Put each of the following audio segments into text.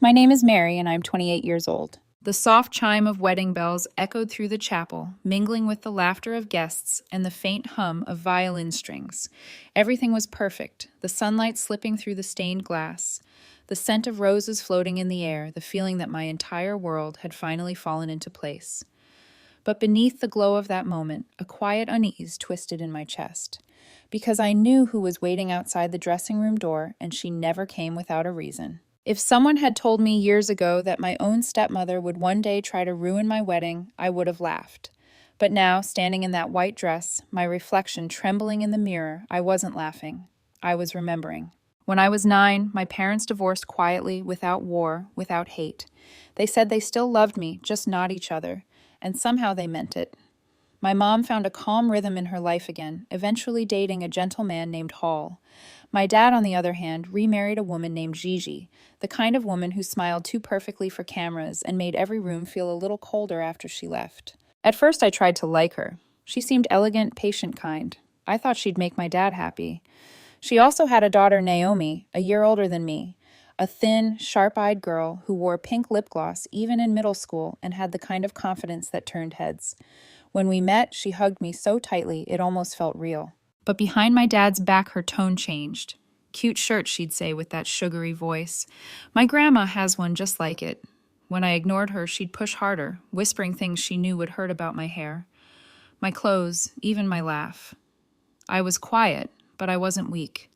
My name is Mary, and I'm 28 years old. The soft chime of wedding bells echoed through the chapel, mingling with the laughter of guests and the faint hum of violin strings. Everything was perfect, the sunlight slipping through the stained glass, the scent of roses floating in the air, the feeling that my entire world had finally fallen into place. But beneath the glow of that moment, a quiet unease twisted in my chest. Because I knew who was waiting outside the dressing room door, and she never came without a reason. If someone had told me years ago that my own stepmother would one day try to ruin my wedding, I would have laughed. But now, standing in that white dress, my reflection trembling in the mirror, I wasn't laughing. I was remembering. When I was 9, my parents divorced quietly, without war, without hate. They said they still loved me, just not each other, and somehow they meant it. My mom found a calm rhythm in her life again, eventually dating a gentle man named Hall. My dad, on the other hand, remarried a woman named Gigi, the kind of woman who smiled too perfectly for cameras and made every room feel a little colder after she left. At first, I tried to like her. She seemed elegant, patient, kind. I thought she'd make my dad happy. She also had a daughter, Naomi, a year older than me, a thin, sharp-eyed girl who wore pink lip gloss even in middle school and had the kind of confidence that turned heads. When we met, she hugged me so tightly it almost felt real. But behind my dad's back, her tone changed. Cute shirt, she'd say with that sugary voice. My grandma has one just like it. When I ignored her, she'd push harder, whispering things she knew would hurt about my hair, my clothes, even my laugh. I was quiet, but I wasn't weak.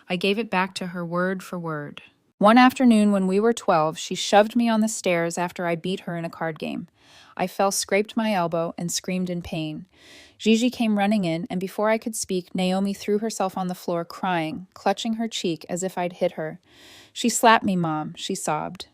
I gave it back to her word for word. One afternoon when we were 12, she shoved me on the stairs after I beat her in a card game. I fell, scraped my elbow, and screamed in pain. Gigi came running in, and before I could speak, Naomi threw herself on the floor crying, clutching her cheek as if I'd hit her. "She slapped me, Mom," she sobbed.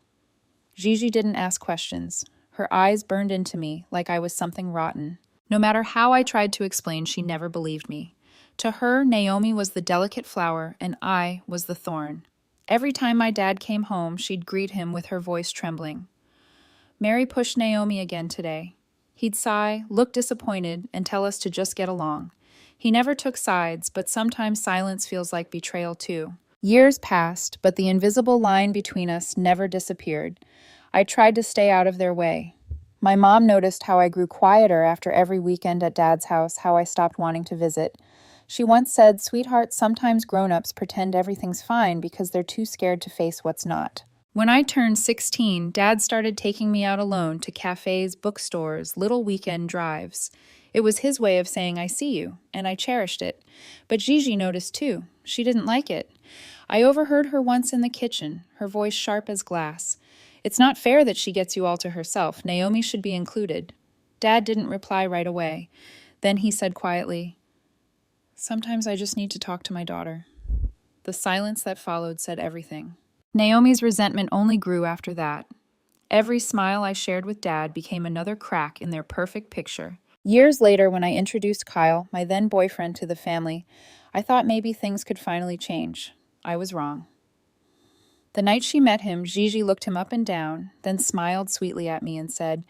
Gigi didn't ask questions. Her eyes burned into me like I was something rotten. No matter how I tried to explain, she never believed me. To her, Naomi was the delicate flower, and I was the thorn. Every time my dad came home, she'd greet him with her voice trembling. Mary pushed Naomi again today. He'd sigh, look disappointed, and tell us to just get along. He never took sides, but sometimes silence feels like betrayal too. Years passed, but the invisible line between us never disappeared. I tried to stay out of their way. My mom noticed how I grew quieter after every weekend at Dad's house, how I stopped wanting to visit. She once said, "Sweetheart, sometimes grown-ups pretend everything's fine because they're too scared to face what's not." When I turned 16, Dad started taking me out alone to cafes, bookstores, little weekend drives. It was his way of saying, "I see you," and I cherished it. But Gigi noticed too. She didn't like it. I overheard her once in the kitchen, her voice sharp as glass. "It's not fair that she gets you all to herself. Naomi should be included." Dad didn't reply right away. Then he said quietly, "Sometimes I just need to talk to my daughter." The silence that followed said everything. Naomi's resentment only grew after that. Every smile I shared with Dad became another crack in their perfect picture. Years later, when I introduced Kyle, my then boyfriend, to the family, I thought maybe things could finally change. I was wrong. The night she met him, Gigi looked him up and down, then smiled sweetly at me and said,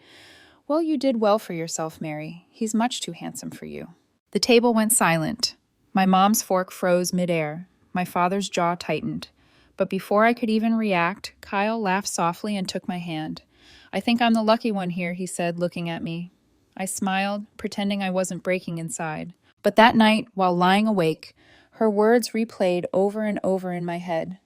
"Well, you did well for yourself, Mary. He's much too handsome for you." The table went silent. My mom's fork froze midair. My father's jaw tightened. But before I could even react, Kyle laughed softly and took my hand. "I think I'm the lucky one here," he said, looking at me. I smiled, pretending I wasn't breaking inside. But that night, while lying awake, her words replayed over and over in my head.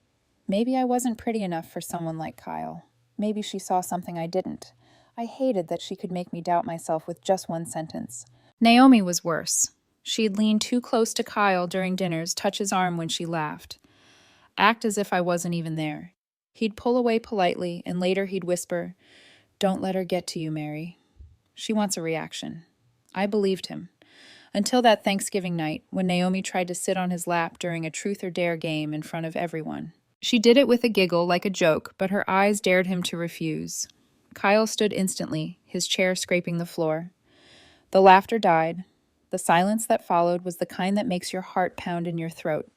Maybe I wasn't pretty enough for someone like Kyle. Maybe she saw something I didn't. I hated that she could make me doubt myself with just one sentence. Naomi was worse. She'd lean too close to Kyle during dinners, touch his arm when she laughed. Act as if I wasn't even there. He'd pull away politely, and later he'd whisper, "Don't let her get to you, Mary. She wants a reaction." I believed him. Until that Thanksgiving night, when Naomi tried to sit on his lap during a truth or dare game in front of everyone. She did it with a giggle, like a joke, but her eyes dared him to refuse. Kyle stood instantly, his chair scraping the floor. The laughter died. The silence that followed was the kind that makes your heart pound in your throat.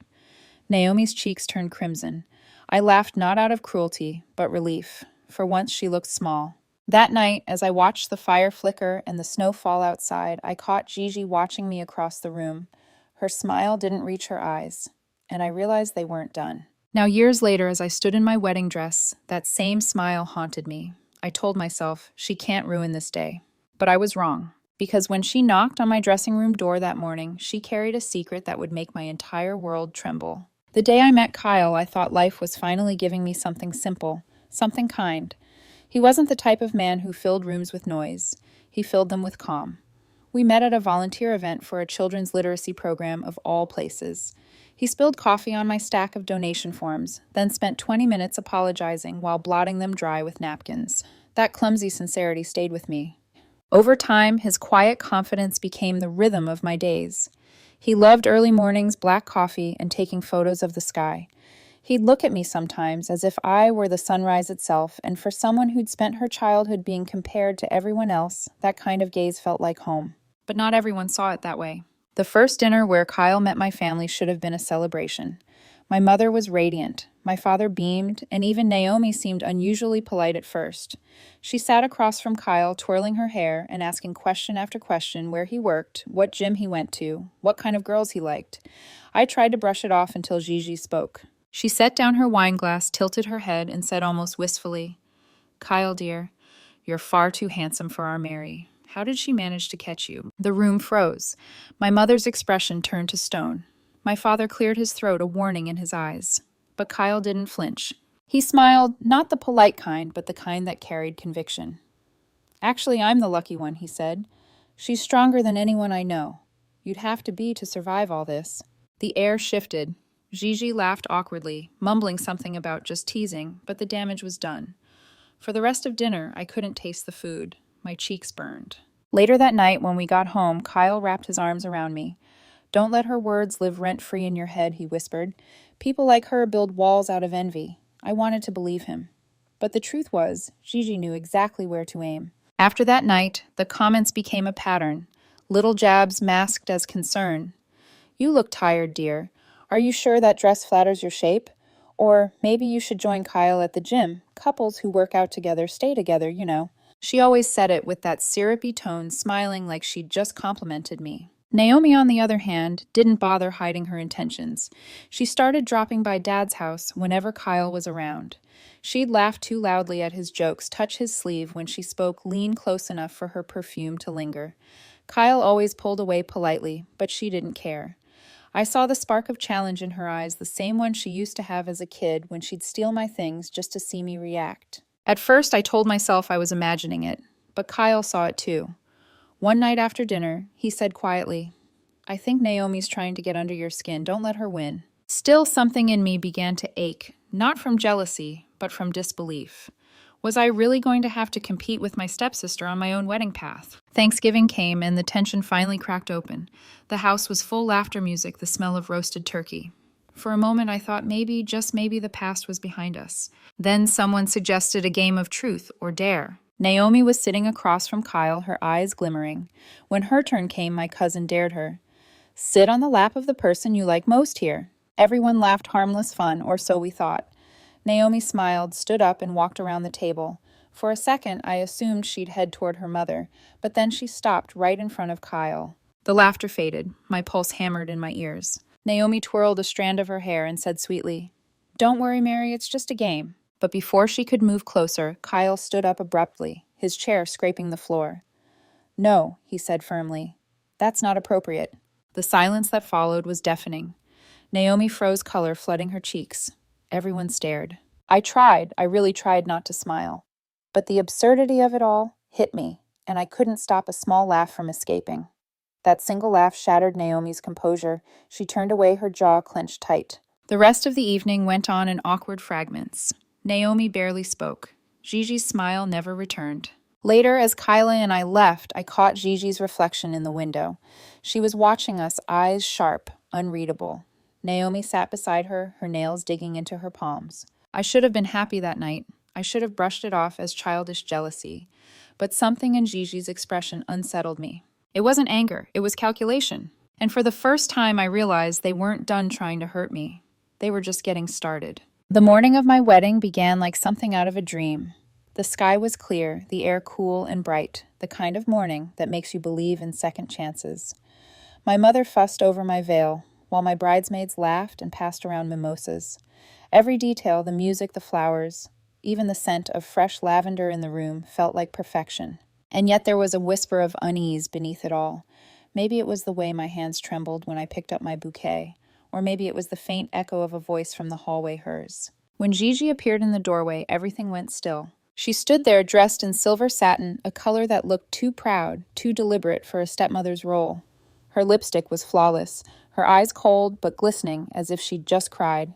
Naomi's cheeks turned crimson. I laughed not out of cruelty, but relief. For once she looked small. That night, as I watched the fire flicker and the snow fall outside, I caught Gigi watching me across the room. Her smile didn't reach her eyes, and I realized they weren't done. Now, years later, as I stood in my wedding dress, that same smile haunted me. I told myself, she can't ruin this day. But I was wrong, because when she knocked on my dressing room door that morning, she carried a secret that would make my entire world tremble. The day I met Kyle, I thought life was finally giving me something simple, something kind. He wasn't the type of man who filled rooms with noise. He filled them with calm. We met at a volunteer event for a children's literacy program of all places. He spilled coffee on my stack of donation forms, then spent 20 minutes apologizing while blotting them dry with napkins. That clumsy sincerity stayed with me. Over time, his quiet confidence became the rhythm of my days. He loved early mornings, black coffee, and taking photos of the sky. He'd look at me sometimes as if I were the sunrise itself, and for someone who'd spent her childhood being compared to everyone else, that kind of gaze felt like home. But not everyone saw it that way. The first dinner where Kyle met my family should have been a celebration. My mother was radiant, my father beamed, and even Naomi seemed unusually polite at first. She sat across from Kyle, twirling her hair and asking question after question where he worked, what gym he went to, what kind of girls he liked. I tried to brush it off until Gigi spoke. She set down her wine glass, tilted her head, and said almost wistfully, "Kyle, dear, you're far too handsome for our Mary. How did she manage to catch you?" The room froze. My mother's expression turned to stone. My father cleared his throat, a warning in his eyes. But Kyle didn't flinch. He smiled, not the polite kind, but the kind that carried conviction. "Actually, I'm the lucky one," he said. "She's stronger than anyone I know. You'd have to be to survive all this." The air shifted. Gigi laughed awkwardly, mumbling something about just teasing, but the damage was done. For the rest of dinner, I couldn't taste the food. My cheeks burned. Later that night, when we got home, Kyle wrapped his arms around me. "Don't let her words live rent-free in your head," he whispered. "People like her build walls out of envy." I wanted to believe him. But the truth was, Gigi knew exactly where to aim. After that night, the comments became a pattern. Little jabs masked as concern. "You look tired, dear. Are you sure that dress flatters your shape? Or maybe you should join Kyle at the gym. Couples who work out together stay together, you know." She always said it with that syrupy tone, smiling like she'd just complimented me. Naomi, on the other hand, didn't bother hiding her intentions. She started dropping by Dad's house whenever Kyle was around. She'd laugh too loudly at his jokes, touch his sleeve when she spoke, lean close enough for her perfume to linger. Kyle always pulled away politely, but she didn't care. I saw the spark of challenge in her eyes, the same one she used to have as a kid when she'd steal my things just to see me react. At first, I told myself I was imagining it, but Kyle saw it too. One night after dinner, he said quietly, "I think Naomi's trying to get under your skin. Don't let her win." Still, something in me began to ache, not from jealousy, but from disbelief. Was I really going to have to compete with my stepsister on my own wedding path? Thanksgiving came, and the tension finally cracked open. The house was full laughter music, the smell of roasted turkey. For a moment, I thought maybe, just maybe, the past was behind us. Then someone suggested a game of truth or dare. Naomi was sitting across from Kyle, her eyes glimmering. When her turn came, my cousin dared her. "Sit on the lap of the person you like most here." Everyone laughed harmless fun, or so we thought. Naomi smiled, stood up, and walked around the table. For a second, I assumed she'd head toward her mother, but then she stopped right in front of Kyle. The laughter faded. My pulse hammered in my ears. Naomi twirled a strand of her hair and said sweetly, "Don't worry, Mary, it's just a game." But before she could move closer, Kyle stood up abruptly, his chair scraping the floor. "No," he said firmly. "That's not appropriate." The silence that followed was deafening. Naomi froze color flooding her cheeks. Everyone stared. I really tried not to smile. But the absurdity of it all hit me, and I couldn't stop a small laugh from escaping. That single laugh shattered Naomi's composure. She turned away, her jaw clenched tight. The rest of the evening went on in awkward fragments. Naomi barely spoke. Gigi's smile never returned. Later, as Kyla and I left, I caught Gigi's reflection in the window. She was watching us, eyes sharp, unreadable. Naomi sat beside her, her nails digging into her palms. I should have been happy that night. I should have brushed it off as childish jealousy. But something in Gigi's expression unsettled me. It wasn't anger, it was calculation. And for the first time, I realized they weren't done trying to hurt me. They were just getting started. The morning of my wedding began like something out of a dream. The sky was clear, the air cool and bright, the kind of morning that makes you believe in second chances. My mother fussed over my veil, while my bridesmaids laughed and passed around mimosas. Every detail, the music, the flowers, even the scent of fresh lavender in the room, felt like perfection. And yet there was a whisper of unease beneath it all. Maybe it was the way my hands trembled when I picked up my bouquet, or maybe it was the faint echo of a voice from the hallway hers. When Gigi appeared in the doorway, everything went still. She stood there dressed in silver satin, a color that looked too proud, too deliberate for a stepmother's role. Her lipstick was flawless, her eyes cold but glistening as if she'd just cried.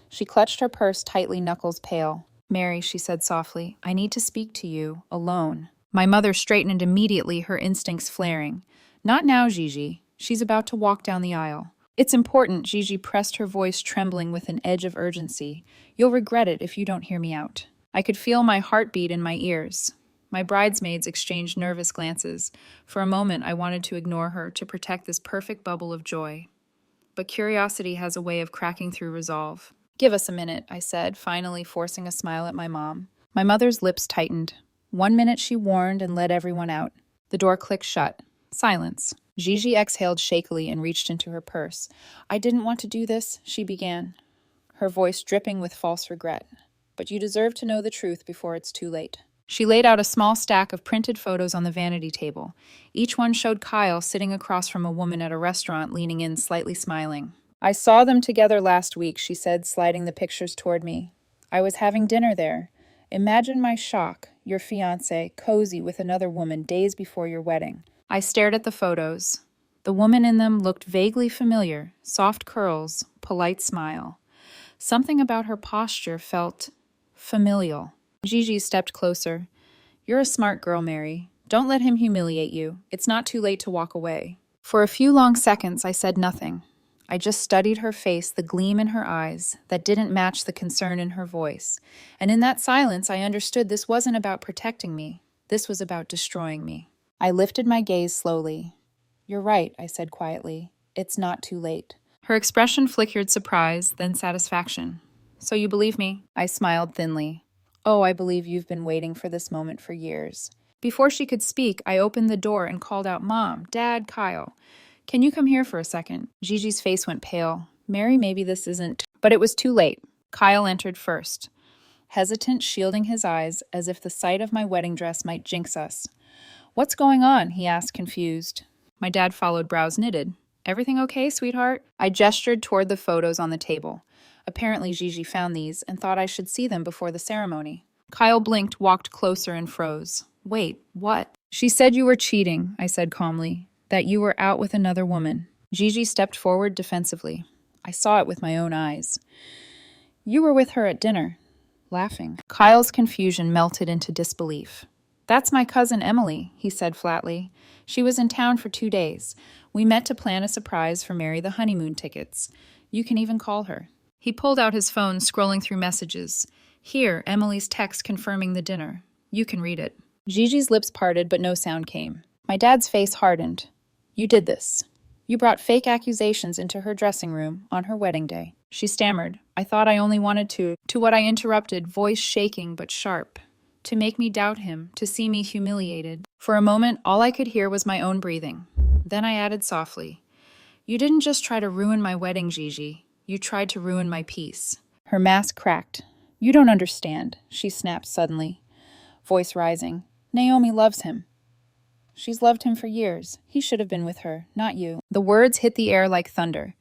She clutched her purse tightly, knuckles pale. "Mary," she said softly, "I need to speak to you, alone." My mother straightened immediately, her instincts flaring. "Not now, Gigi. She's about to walk down the aisle." "It's important," Gigi pressed, her voice trembling with an edge of urgency. "You'll regret it if you don't hear me out." I could feel my heartbeat in my ears. My bridesmaids exchanged nervous glances. For a moment, I wanted to ignore her, to protect this perfect bubble of joy. But curiosity has a way of cracking through resolve. "Give us a minute," I said, finally forcing a smile at my mom. My mother's lips tightened. 1 minute, she warned and led everyone out. The door clicked shut. Silence. Gigi exhaled shakily and reached into her purse. "I didn't want to do this," she began, her voice dripping with false regret. "But you deserve to know the truth before it's too late." She laid out a small stack of printed photos on the vanity table. Each one showed Kyle sitting across from a woman at a restaurant, leaning in, slightly smiling. "I saw them together last week," she said, sliding the pictures toward me. "I was having dinner there. Imagine my shock, your fiancé, cozy with another woman days before your wedding." I stared at the photos. The woman in them looked vaguely familiar, soft curls, polite smile. Something about her posture felt familial. Gigi stepped closer. "You're a smart girl, Mary. Don't let him humiliate you. It's not too late to walk away." For a few long seconds, I said nothing. I just studied her face, the gleam in her eyes that didn't match the concern in her voice. And in that silence, I understood this wasn't about protecting me. This was about destroying me. I lifted my gaze slowly. "You're right," I said quietly. "It's not too late." Her expression flickered surprise, then satisfaction. "So you believe me?" I smiled thinly. "Oh, I believe you've been waiting for this moment for years." Before she could speak, I opened the door and called out, "Mom, Dad, Kyle. Can you come here for a second?" Gigi's face went pale. "Mary, maybe this isn't..." But it was too late. Kyle entered first, hesitant, shielding his eyes, as if the sight of my wedding dress might jinx us. "What's going on?" he asked, confused. My dad followed, brows knitted. "Everything okay, sweetheart?" I gestured toward the photos on the table. Apparently Gigi found these and thought I should see them before the ceremony. Kyle blinked, walked closer, and froze. "Wait, what?" "She said you were cheating," I said calmly. "That you were out with another woman." Gigi stepped forward defensively. I saw it with my own eyes. "You were with her at dinner," laughing. Kyle's confusion melted into disbelief. "That's my cousin Emily," he said flatly. "She was in town for 2 days. We met to plan a surprise for Mary, the honeymoon tickets. You can even call her." He pulled out his phone, scrolling through messages. "Here, Emily's text confirming the dinner. You can read it." Gigi's lips parted, but no sound came. My dad's face hardened. "You did this. You brought fake accusations into her dressing room on her wedding day." She stammered. "I thought I only wanted to..." To what I interrupted, voice shaking but sharp. "To make me doubt him, to see me humiliated." For a moment, all I could hear was my own breathing. Then I added softly, "You didn't just try to ruin my wedding, Gigi. You tried to ruin my peace." Her mask cracked. "You don't understand," she snapped suddenly, voice rising. "Naomi loves him. She's loved him for years. He should have been with her, not you." The words hit the air like thunder.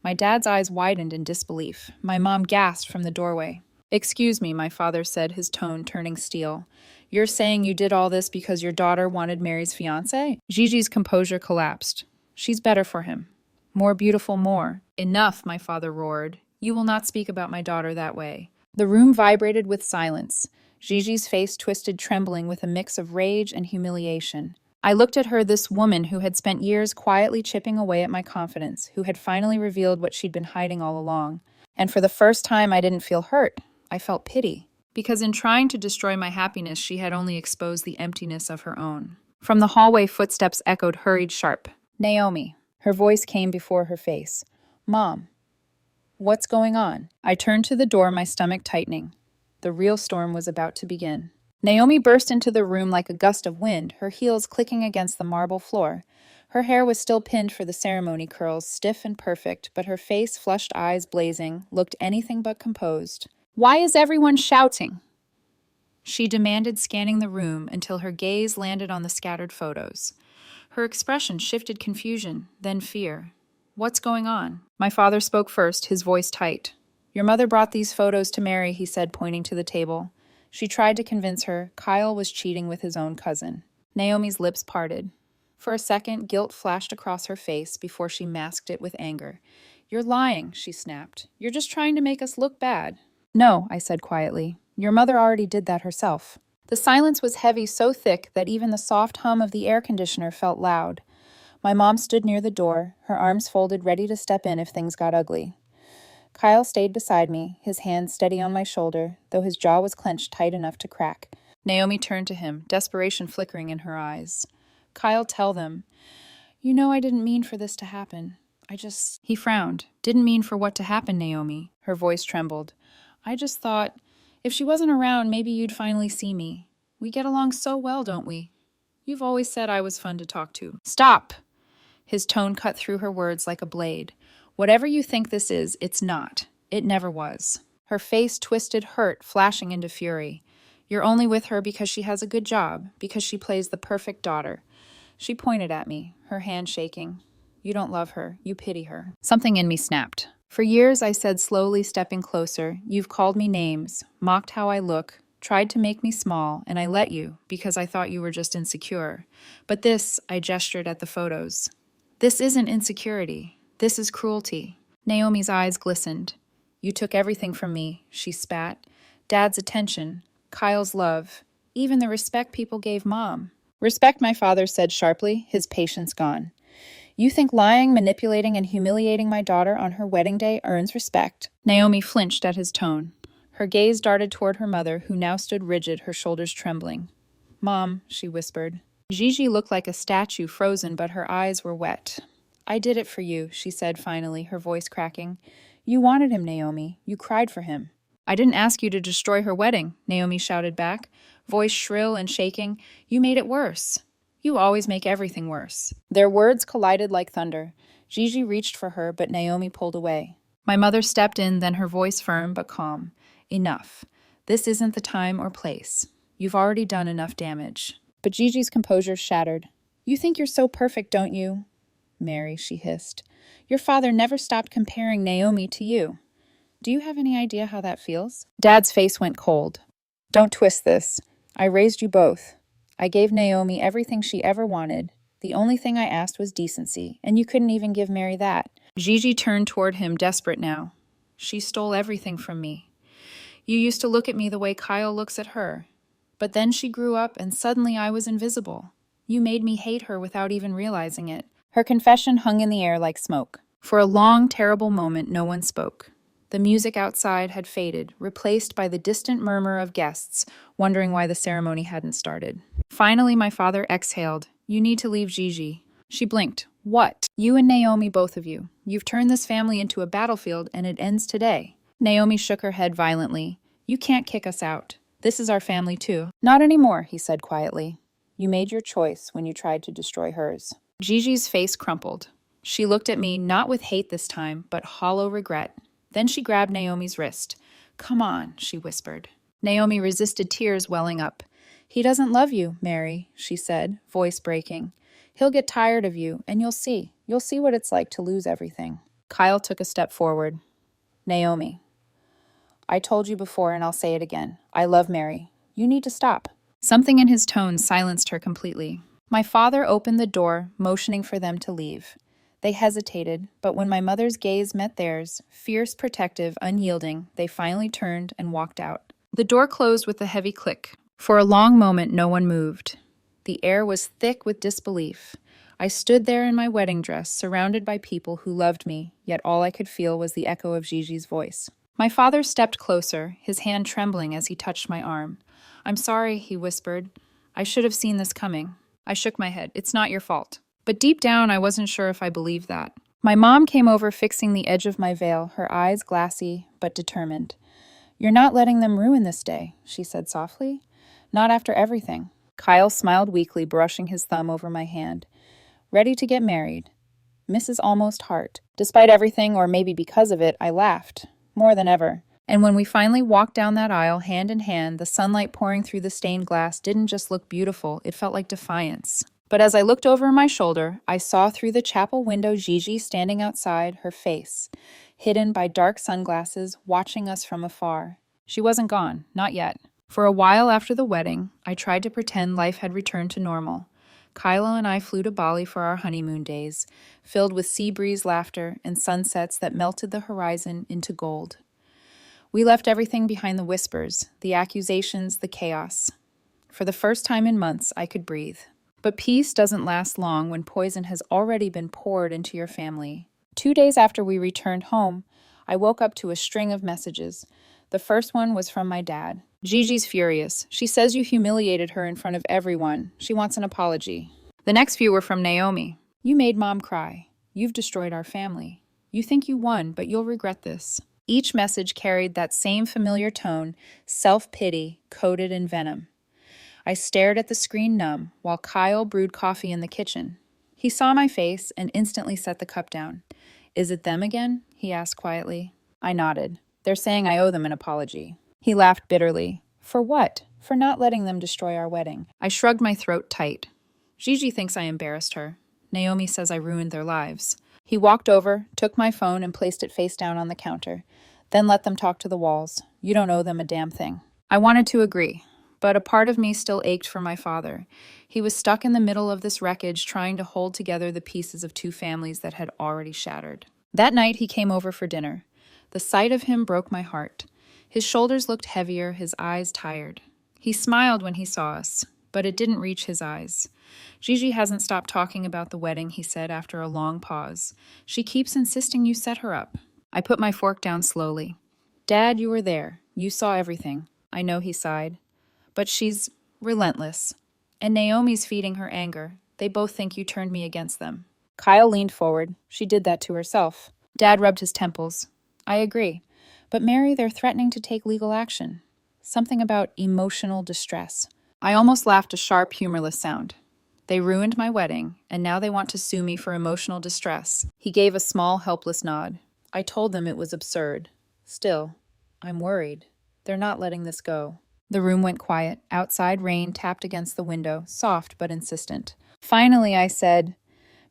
My dad's eyes widened in disbelief. My mom gasped from the doorway. "Excuse me," my father said, his tone turning steel. "You're saying you did all this because your daughter wanted Mary's fiancé?" Gigi's composure collapsed. "She's better for him. More beautiful, more..." "Enough," my father roared. "You will not speak about my daughter that way." The room vibrated with silence. Gigi's face twisted, trembling with a mix of rage and humiliation. I looked at her, this woman who had spent years quietly chipping away at my confidence, who had finally revealed what she'd been hiding all along. And for the first time, I didn't feel hurt. I felt pity. Because in trying to destroy my happiness, she had only exposed the emptiness of her own. From the hallway, footsteps echoed, hurried, sharp. "Naomi." Her voice came before her face. "Mom, what's going on?" I turned to the door, my stomach tightening. The real storm was about to begin. Naomi burst into the room like a gust of wind, her heels clicking against the marble floor. Her hair was still pinned for the ceremony curls, stiff and perfect, but her face, flushed eyes blazing, looked anything but composed. "Why is everyone shouting?" She demanded, scanning the room until her gaze landed on the scattered photos. Her expression shifted confusion, then fear. "What's going on?" My father spoke first, his voice tight. "Your mother brought these photos to Mary," he said, pointing to the table. She tried to convince her Kyle was cheating with his own cousin. Naomi's lips parted. For a second, guilt flashed across her face before she masked it with anger. "You're lying," she snapped. "You're just trying to make us look bad." "No," I said quietly. "Your mother already did that herself." The silence was heavy, so thick that even the soft hum of the air conditioner felt loud. My mom stood near the door, her arms folded, ready to step in if things got ugly. Kyle stayed beside me, his hand steady on my shoulder, though his jaw was clenched tight enough to crack. Naomi turned to him, desperation flickering in her eyes. "Kyle, tell them. You know I didn't mean for this to happen. He frowned. "Didn't mean for what to happen, Naomi?" Her voice trembled. "I just thought, if she wasn't around, maybe you'd finally see me. We get along so well, don't we? You've always said I was fun to talk to." "Stop!" His tone cut through her words like a blade. "Whatever you think this is, it's not. It never was." Her face twisted, hurt, flashing into fury. "You're only with her because she has a good job, because she plays the perfect daughter." She pointed at me, her hand shaking. "You don't love her. You pity her." Something in me snapped. "For years," I said, slowly stepping closer, "you've called me names, mocked how I look, tried to make me small, and I let you because I thought you were just insecure. But this," I gestured at the photos, "this isn't insecurity. This is cruelty." Naomi's eyes glistened. "You took everything from me," she spat. "Dad's attention, Kyle's love, even the respect people gave Mom." "Respect," my father said sharply, his patience gone. "You think lying, manipulating, and humiliating my daughter on her wedding day earns respect?" Naomi flinched at his tone. Her gaze darted toward her mother, who now stood rigid, her shoulders trembling. "Mom," she whispered. Gigi looked like a statue, frozen, but her eyes were wet. "I did it for you," she said finally, her voice cracking. "You wanted him, Naomi. You cried for him." "I didn't ask you to destroy her wedding," Naomi shouted back, voice shrill and shaking. "You made it worse. You always make everything worse." Their words collided like thunder. Gigi reached for her, but Naomi pulled away. My mother stepped in, then her voice firm but calm. "Enough. This isn't the time or place. You've already done enough damage." But Gigi's composure shattered. "You think you're so perfect, don't you?" "Mary," she hissed. "Your father never stopped comparing Naomi to you. Do you have any idea how that feels?" Dad's face went cold. "Don't twist this. I raised you both. I gave Naomi everything she ever wanted. The only thing I asked was decency, and you couldn't even give Mary that." Gigi turned toward him, desperate now. "She stole everything from me. You used to look at me the way Kyle looks at her. But then she grew up, and suddenly I was invisible. You made me hate her without even realizing it." Her confession hung in the air like smoke. For a long, terrible moment, no one spoke. The music outside had faded, replaced by the distant murmur of guests, wondering why the ceremony hadn't started. Finally, my father exhaled. "You need to leave Gigi." She blinked. "What?" "You and Naomi, both of you. You've turned this family into a battlefield, and it ends today." Naomi shook her head violently. "You can't kick us out. This is our family, too." "Not anymore," he said quietly. "You made your choice when you tried to destroy hers." Gigi's face crumpled. She looked at me, not with hate this time, but hollow regret. Then she grabbed Naomi's wrist. "Come on," she whispered. Naomi resisted, tears welling up. "He doesn't love you, Mary," she said, voice breaking. "He'll get tired of you, and you'll see. You'll see what it's like to lose everything." Kyle took a step forward. "Naomi, I told you before, and I'll say it again. I love Mary. You need to stop." Something in his tone silenced her completely. My father opened the door, motioning for them to leave. They hesitated, but when my mother's gaze met theirs, fierce, protective, unyielding, they finally turned and walked out. The door closed with a heavy click. For a long moment, no one moved. The air was thick with disbelief. I stood there in my wedding dress, surrounded by people who loved me, yet all I could feel was the echo of Gigi's voice. My father stepped closer, his hand trembling as he touched my arm. "I'm sorry," he whispered. "I should have seen this coming." I shook my head. "It's not your fault." But deep down, I wasn't sure if I believed that. My mom came over, fixing the edge of my veil, her eyes glassy but determined. "You're not letting them ruin this day," she said softly. "Not after everything." Kyle smiled weakly, brushing his thumb over my hand. Ready to get married. Mrs. Almost Hart. Despite everything, or maybe because of it, I laughed. More than ever. And when we finally walked down that aisle, hand in hand, the sunlight pouring through the stained glass didn't just look beautiful, it felt like defiance. But as I looked over my shoulder, I saw through the chapel window Gigi standing outside, her face, hidden by dark sunglasses, watching us from afar. She wasn't gone, not yet. For a while after the wedding, I tried to pretend life had returned to normal. Kylo and I flew to Bali for our honeymoon days, filled with sea breeze laughter and sunsets that melted the horizon into gold. We left everything behind the whispers, the accusations, the chaos. For the first time in months, I could breathe. But peace doesn't last long when poison has already been poured into your family. 2 days after we returned home, I woke up to a string of messages. The first one was from my dad. Gigi's furious. She says you humiliated her in front of everyone. She wants an apology. The next few were from Naomi. You made Mom cry. You've destroyed our family. You think you won, but you'll regret this. Each message carried that same familiar tone, self-pity, coated in venom. I stared at the screen numb, while Kyle brewed coffee in the kitchen. He saw my face and instantly set the cup down. Is it them again? He asked quietly. I nodded. They're saying I owe them an apology. He laughed bitterly. For what? For not letting them destroy our wedding. I shrugged my throat tight. Gigi thinks I embarrassed her. Naomi says I ruined their lives. He walked over, took my phone, and placed it face down on the counter. Then let them talk to the walls. You don't owe them a damn thing. I wanted to agree, but a part of me still ached for my father. He was stuck in the middle of this wreckage, trying to hold together the pieces of two families that had already shattered. That night, he came over for dinner. The sight of him broke my heart. His shoulders looked heavier, his eyes tired. He smiled when he saw us, but it didn't reach his eyes. Gigi hasn't stopped talking about the wedding, he said after a long pause. She keeps insisting you set her up. I put my fork down slowly. Dad, you were there. You saw everything. I know, he sighed. But she's relentless. And Naomi's feeding her anger. They both think you turned me against them. Kyle leaned forward. She did that to herself. Dad rubbed his temples. I agree. But Mary, they're threatening to take legal action. Something about emotional distress. I almost laughed a sharp, humorless sound. They ruined my wedding, and now they want to sue me for emotional distress. He gave a small, helpless nod. I told them it was absurd. Still, I'm worried. They're not letting this go. The room went quiet. Outside, rain tapped against the window, soft but insistent. Finally, I said,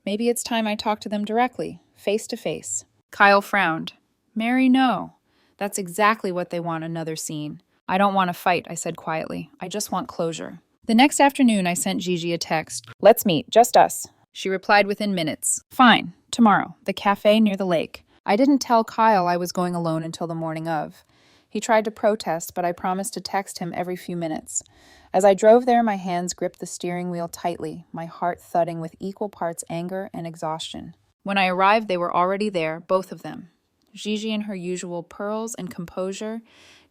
maybe it's time I talk to them directly, face to face. Kyle frowned. Mary, no. That's exactly what they want, another scene. I don't want to fight, I said quietly. I just want closure. The next afternoon, I sent Gigi a text. Let's meet, just us. She replied within minutes. Fine, tomorrow, the cafe near the lake. I didn't tell Kyle I was going alone until the morning of. He tried to protest, but I promised to text him every few minutes. As I drove there, my hands gripped the steering wheel tightly, my heart thudding with equal parts anger and exhaustion. When I arrived, they were already there, both of them. Gigi in her usual pearls and composure,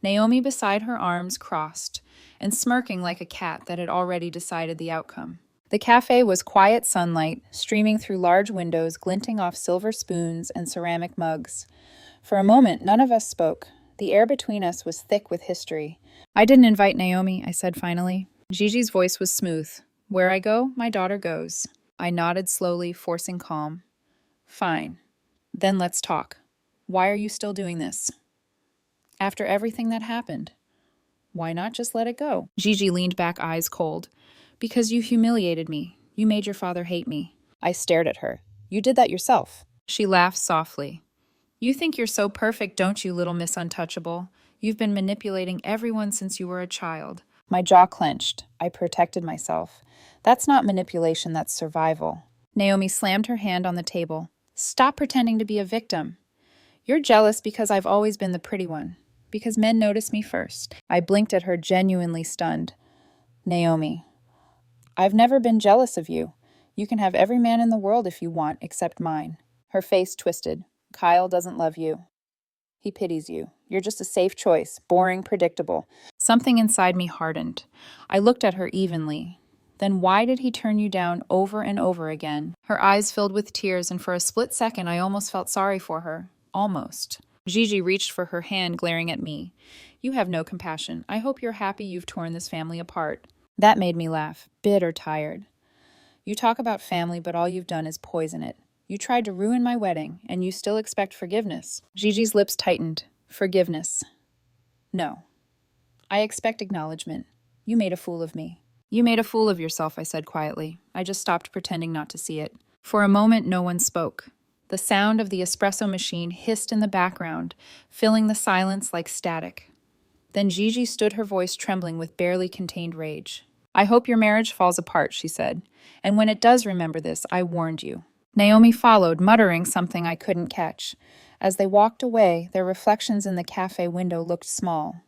Naomi beside her arms crossed, and smirking like a cat that had already decided the outcome. The cafe was quiet sunlight, streaming through large windows, glinting off silver spoons and ceramic mugs. For a moment, none of us spoke. The air between us was thick with history. I didn't invite Naomi, I said finally. Gigi's voice was smooth. Where I go, my daughter goes. I nodded slowly, forcing calm. Fine. Then let's talk. Why are you still doing this? After everything that happened. Why not just let it go? Gigi leaned back, eyes cold. Because you humiliated me. You made your father hate me. I stared at her. You did that yourself. She laughed softly. You think you're so perfect, don't you, little Miss Untouchable? You've been manipulating everyone since you were a child. My jaw clenched. I protected myself. That's not manipulation, that's survival. Naomi slammed her hand on the table. Stop pretending to be a victim. You're jealous because I've always been the pretty one. Because men notice me first. I blinked at her, genuinely stunned. Naomi, I've never been jealous of you. You can have every man in the world if you want, except mine. Her face twisted. Kyle doesn't love you. He pities you. You're just a safe choice, boring, predictable. Something inside me hardened. I looked at her evenly. Then why did he turn you down over and over again? Her eyes filled with tears, and for a split second I almost felt sorry for her. Almost. Gigi reached for her hand, glaring at me. You have no compassion. I hope you're happy you've torn this family apart. That made me laugh, bitter, tired. You talk about family, but all you've done is poison it. You tried to ruin my wedding, and you still expect forgiveness." Gigi's lips tightened. Forgiveness. No. I expect acknowledgement. You made a fool of me. You made a fool of yourself, I said quietly. I just stopped pretending not to see it. For a moment, no one spoke. The sound of the espresso machine hissed in the background, filling the silence like static. Then Gigi stood, her voice trembling with barely contained rage. "I hope your marriage falls apart," she said. "And when it does, remember this, I warned you." Naomi followed, muttering something I couldn't catch. As they walked away, their reflections in the cafe window looked small.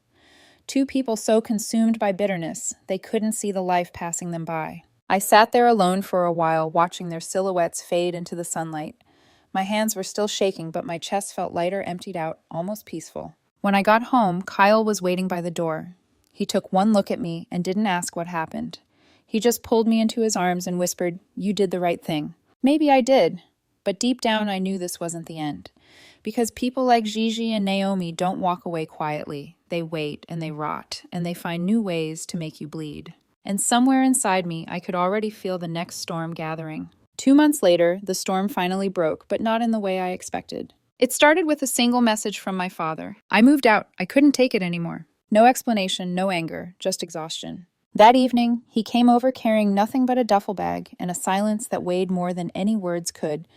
Two people so consumed by bitterness, they couldn't see the life passing them by. I sat there alone for a while, watching their silhouettes fade into the sunlight. My hands were still shaking, but my chest felt lighter, emptied out, almost peaceful. When I got home, Kyle was waiting by the door. He took one look at me and didn't ask what happened. He just pulled me into his arms and whispered, "You did the right thing." Maybe I did, but deep down I knew this wasn't the end. Because people like Gigi and Naomi don't walk away quietly. They wait and they rot, and they find new ways to make you bleed. And somewhere inside me, I could already feel the next storm gathering. 2 months later, the storm finally broke, but not in the way I expected. It started with a single message from my father. I moved out. I couldn't take it anymore. No explanation, no anger, just exhaustion. That evening, he came over carrying nothing but a duffel bag and a silence that weighed more than any words could.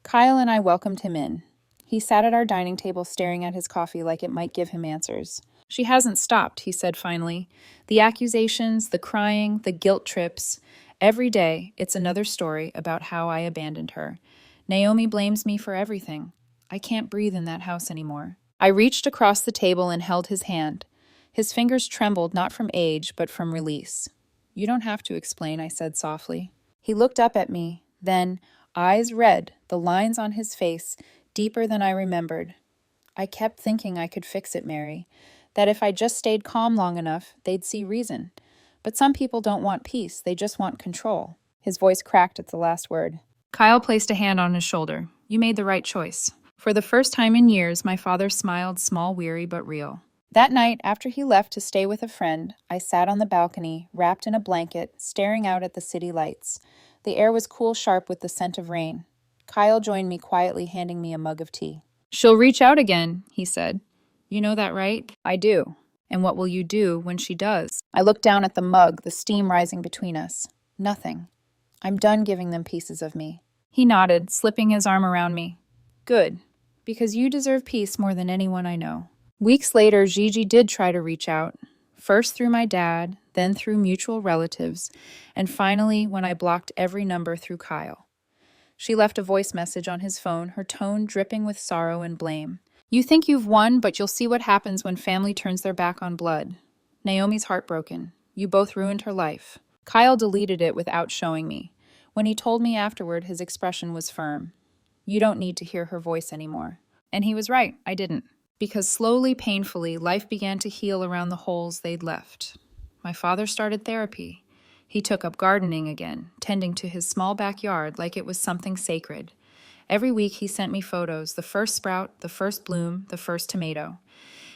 Kyle and I welcomed him in. He sat at our dining table staring at his coffee like it might give him answers. "She hasn't stopped," he said finally. "The accusations, the crying, the guilt trips. Every day, it's another story about how I abandoned her. Naomi blames me for everything. I can't breathe in that house anymore." I reached across the table and held his hand. His fingers trembled not from age, but from release. "You don't have to explain," I said softly. He looked up at me, then, eyes red, the lines on his face deeper than I remembered. "I kept thinking I could fix it, Mary. That if I just stayed calm long enough, they'd see reason. But some people don't want peace, they just want control." His voice cracked at the last word. Kyle placed a hand on his shoulder. "You made the right choice." For the first time in years, my father smiled, small, weary, but real. That night, after he left to stay with a friend, I sat on the balcony, wrapped in a blanket, staring out at the city lights. The air was cool, sharp with the scent of rain. Kyle joined me quietly, handing me a mug of tea. "She'll reach out again," he said. "You know that, right?" "I do." "And what will you do when she does?" I looked down at the mug, the steam rising between us. "Nothing. I'm done giving them pieces of me." He nodded, slipping his arm around me. "Good, because you deserve peace more than anyone I know." Weeks later, Gigi did try to reach out, first through my dad, then through mutual relatives, and finally when I blocked every number through Kyle. She left a voice message on his phone, her tone dripping with sorrow and blame. "You think you've won, but you'll see what happens when family turns their back on blood. Naomi's heartbroken. You both ruined her life." Kyle deleted it without showing me. When he told me afterward, his expression was firm. "You don't need to hear her voice anymore." And he was right, I didn't. Because slowly, painfully, life began to heal around the holes they'd left. My father started therapy. He took up gardening again, tending to his small backyard like it was something sacred. Every week he sent me photos, the first sprout, the first bloom, the first tomato.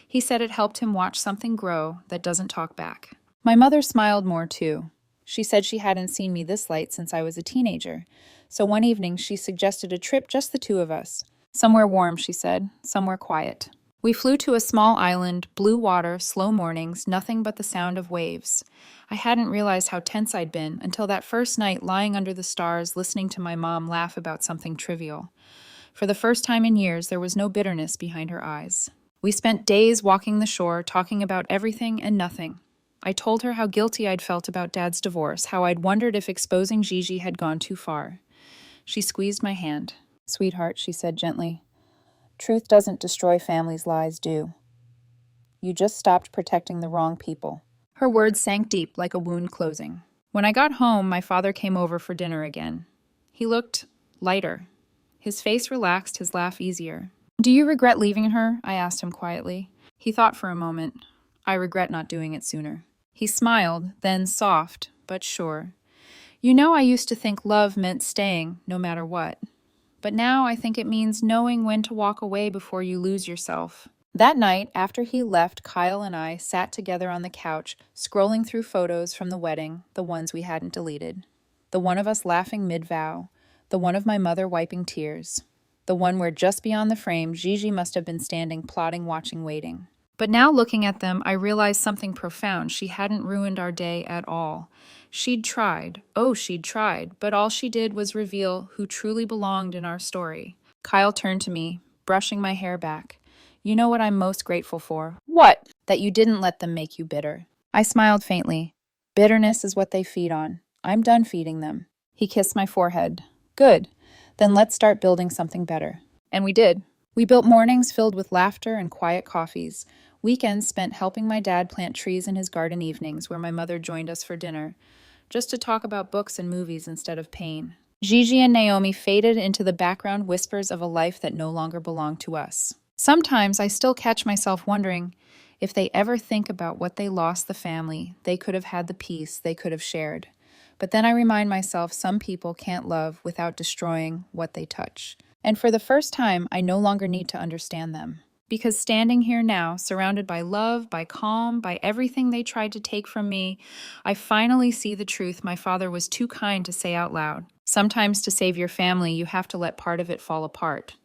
He said it helped him watch something grow that doesn't talk back. My mother smiled more too. She said she hadn't seen me this light since I was a teenager. So one evening she suggested a trip, just the two of us. Somewhere warm, she said, somewhere quiet. We flew to a small island, blue water, slow mornings, nothing but the sound of waves. I hadn't realized how tense I'd been until that first night lying under the stars listening to my mom laugh about something trivial. For the first time in years, there was no bitterness behind her eyes. We spent days walking the shore, talking about everything and nothing. I told her how guilty I'd felt about Dad's divorce, how I'd wondered if exposing Gigi had gone too far. She squeezed my hand. "Sweetheart," she said gently, "truth doesn't destroy families, lies do. You just stopped protecting the wrong people." Her words sank deep like a wound closing. When I got home, my father came over for dinner again. He looked lighter. His face relaxed, his laugh easier. "Do you regret leaving her?" I asked him quietly. He thought for a moment. "I regret not doing it sooner." He smiled, then soft, but sure. "You know, I used to think love meant staying, no matter what. But now I think it means knowing when to walk away before you lose yourself." That night, after he left, Kyle and I sat together on the couch, scrolling through photos from the wedding, the ones we hadn't deleted. The one of us laughing mid-vow, the one of my mother wiping tears, the one where just beyond the frame Gigi must have been standing, plotting, watching, waiting. But now looking at them, I realized something profound. She hadn't ruined our day at all. She'd tried. Oh, she'd tried. But all she did was reveal who truly belonged in our story. Kyle turned to me, brushing my hair back. You know what I'm most grateful for? What? That you didn't let them make you bitter. I smiled faintly. Bitterness is what they feed on. I'm done feeding them. He kissed my forehead. Good. Then let's start building something better. And we did. We built mornings filled with laughter and quiet coffees, weekends spent helping my dad plant trees in his garden, evenings where my mother joined us for dinner, just to talk about books and movies instead of pain. Gigi and Naomi faded into the background whispers of a life that no longer belonged to us. Sometimes I still catch myself wondering if they ever think about what they lost the family, they could have had the peace they could have shared. But then I remind myself some people can't love without destroying what they touch. And for the first time, I no longer need to understand them. Because standing here now, surrounded by love, by calm, by everything they tried to take from me, I finally see the truth my father was too kind to say out loud. Sometimes to save your family, you have to let part of it fall apart.